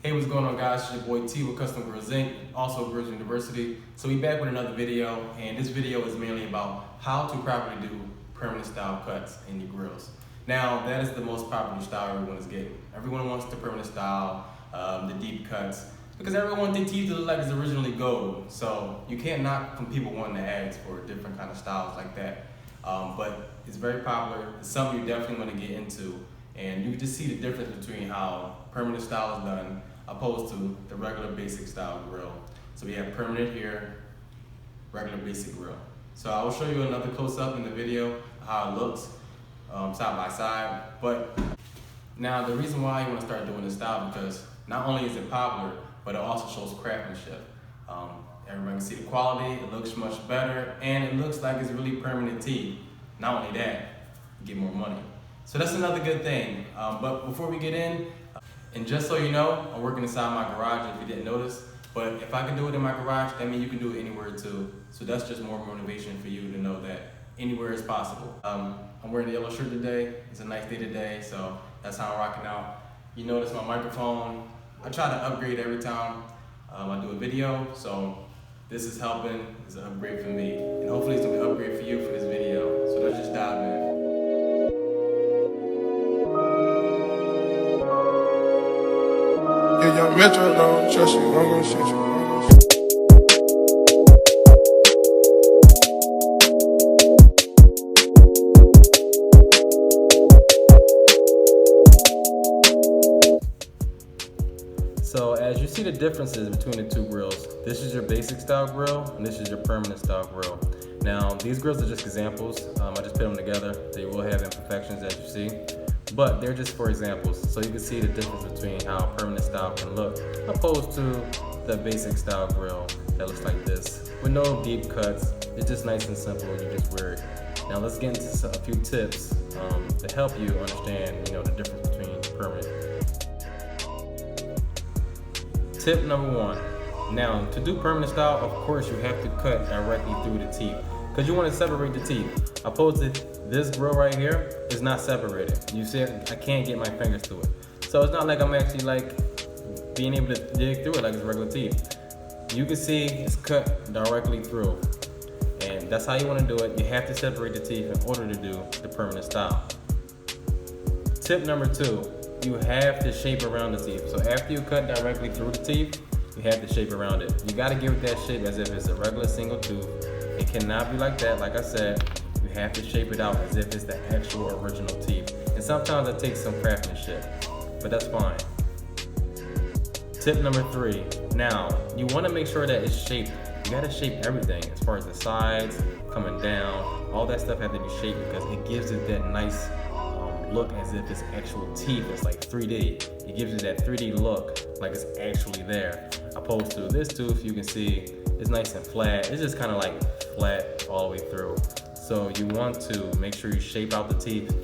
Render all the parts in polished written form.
Hey, what's going on, guys? It's your boy T with Custom Grillz Inc., also Grillz University. So we back with another video, and this video is mainly about how to properly do permanent style cuts in your grills. Now, that is the most popular style everyone is getting. Everyone wants the permanent style, the deep cuts, because everyone wants their teeth to look like it's originally gold. So you can't knock from people wanting to ask for different kind of styles like that. But it's very popular. It's something you definitely want to get into. And you can just see the difference between how permanent style is done opposed to the regular basic style grill. So we have permanent here, regular basic grill. So I will show you another close-up in the video how it looks side by side. But now the reason why you want to start doing this style, because not only is it popular, but it also shows craftsmanship. Everybody can see the quality, it looks much better, and it looks like it's really permanent teeth. Not only that, you get more money. So that's another good thing. But before we get in, and just so you know, I'm working inside my garage if you didn't notice. But if I can do it in my garage, that means you can do it anywhere too. So that's just more motivation for you to know that anywhere is possible. I'm wearing a yellow shirt today. It's a nice day today, so that's how I'm rocking out. You notice my microphone. I try to upgrade every time I do a video, so this is helping. It's an upgrade for me. And hopefully it's gonna be an upgrade for you for this video. So let's just dive in. Yeah, young Metro, don't trust you, I'm gonna shoot you. So as you see the differences between the two grills, this is your basic style grill and this is your permanent style grill. Now these grills are just examples. I just put them together. They will have imperfections as you see, but they're just for examples. So you can see the difference between how permanent style can look opposed to the basic style grill that looks like this with no deep cuts. It's just nice and simple. You just wear it. Now let's get into a few tips to help you understand, the difference between permanent. Tip number one. Now, to do permanent style, of course, you have to cut directly through the teeth because you want to separate the teeth. Opposed to this grill right here is not separated. You see, I can't get my fingers through it. So it's not like I'm actually being able to dig through it like it's regular teeth. You can see it's cut directly through. And that's how you want to do it. You have to separate the teeth in order to do the permanent style. Tip number two. You have to shape around the teeth. So after you cut directly through the teeth, you have to shape around it. You gotta give it that shape as if it's a regular single tooth. It cannot be like that. Like I said, you have to shape it out as if it's the actual original teeth. And sometimes it takes some craftsmanship, but that's fine. Tip number three. Now, you wanna make sure that it's shaped. You gotta shape everything as far as the sides, coming down, all that stuff has to be shaped because it gives it that nice look as if it's actual teeth. It's like 3D. It gives you that 3D look like it's actually there. Opposed to this tooth, you can see it's nice and flat. It's just kind of like flat all the way through. So you want to make sure you shape out the teeth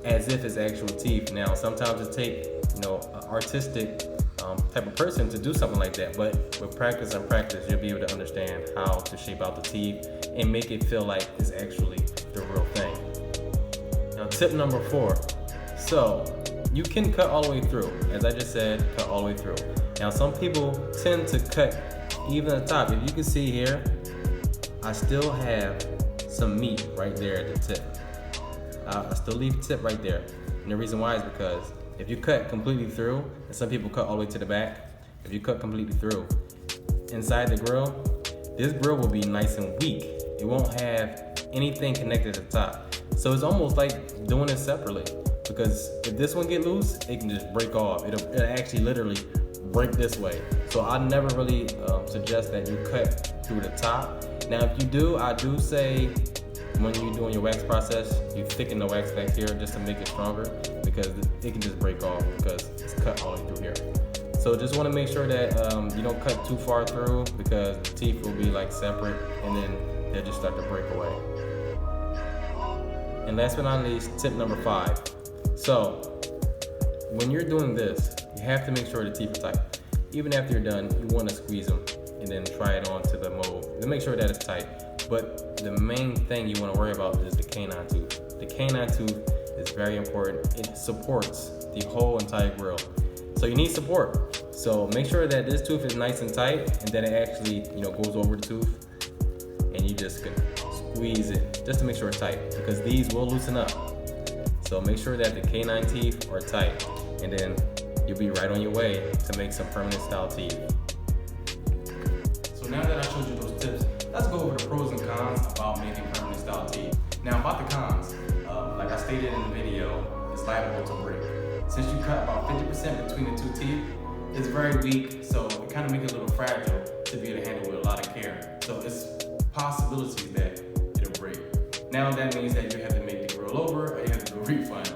as if it's actual teeth. Now, sometimes it takes, an artistic type of person to do something like that. But with practice and practice, you'll be able to understand how to shape out the teeth and make it feel like it's actually the real thing. Now, tip number four. So you can cut all the way through. As I just said, cut all the way through. Now, some people tend to cut even the top. If you can see here, I still have some meat right there at the tip. I still leave the tip right there. And the reason why is because if you cut completely through, and some people cut all the way to the back, if you cut completely through, inside the grill, this grill will be nice and weak. It won't have anything connected at the top. So it's almost like doing it separately, because if this one get loose, it can just break off. It'll actually literally break this way. So I never really suggest that you cut through the top. Now if you do, I do say when you're doing your wax process, you thicken the wax back here just to make it stronger, because it can just break off because it's cut all the way through here. So just want to make sure that you don't cut too far through, because the teeth will be like separate and then they'll just start to break away. And last but not least, tip number five. So when you're doing this, you have to make sure the teeth are tight. Even after you're done, you want to squeeze them and then try it onto the mold to make sure that it's tight. But the main thing you want to worry about is the canine tooth. The canine tooth is very important. It supports the whole entire grill. So you need support. So make sure that this tooth is nice and tight and that it actually, goes over the tooth, and you just can squeeze it just to make sure it's tight, because these will loosen up. So make sure that the canine teeth are tight, and then you'll be right on your way to make some permanent style teeth. So now that I showed you those tips, let's go over the pros and cons about making permanent style teeth. Now about the cons, like I stated in the video, it's liable to break. Since you cut about 50% between the two teeth, it's very weak, so it kind of makes it a little fragile to be able to handle with a lot of care. So it's possibilities that it'll break. Now that means that you have to make the grill over, or you have to do a refund,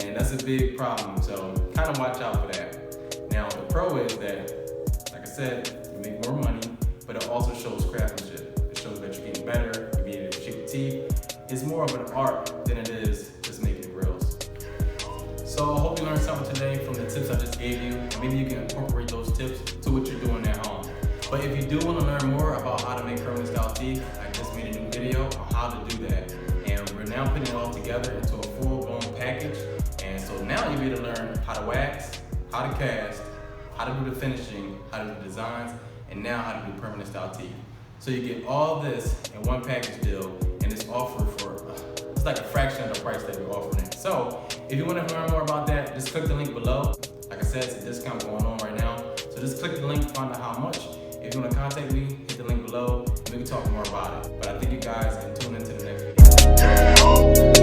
and that's a big problem. So kind of watch out for that. Now the pro is that, like I said, you make more money, but it also shows craftsmanship. It shows that you're getting better, you're being able to shape the teeth. It's more of an art than it is just making grills. So I hope you learned something today from the tips I just gave you. Maybe you can incorporate those tips to what you're doing at home. But if you do want to learn more about how to make permanent style teeth, I just made a new video on how to do that. And we're now putting it all together into a full-blown package. And so now you'll be able to learn how to wax, how to cast, how to do the finishing, how to do the designs, and now how to do permanent style teeth. So you get all this in one package deal, and it's offered for it's like a fraction of the price that we're offering it. So if you want to learn more about that, just click the link below. Like I said, it's a discount going on right now. So just click the link to find out how much. If you want to contact me, hit the link below and we can talk more about it. But I thank you guys and tune into the next video.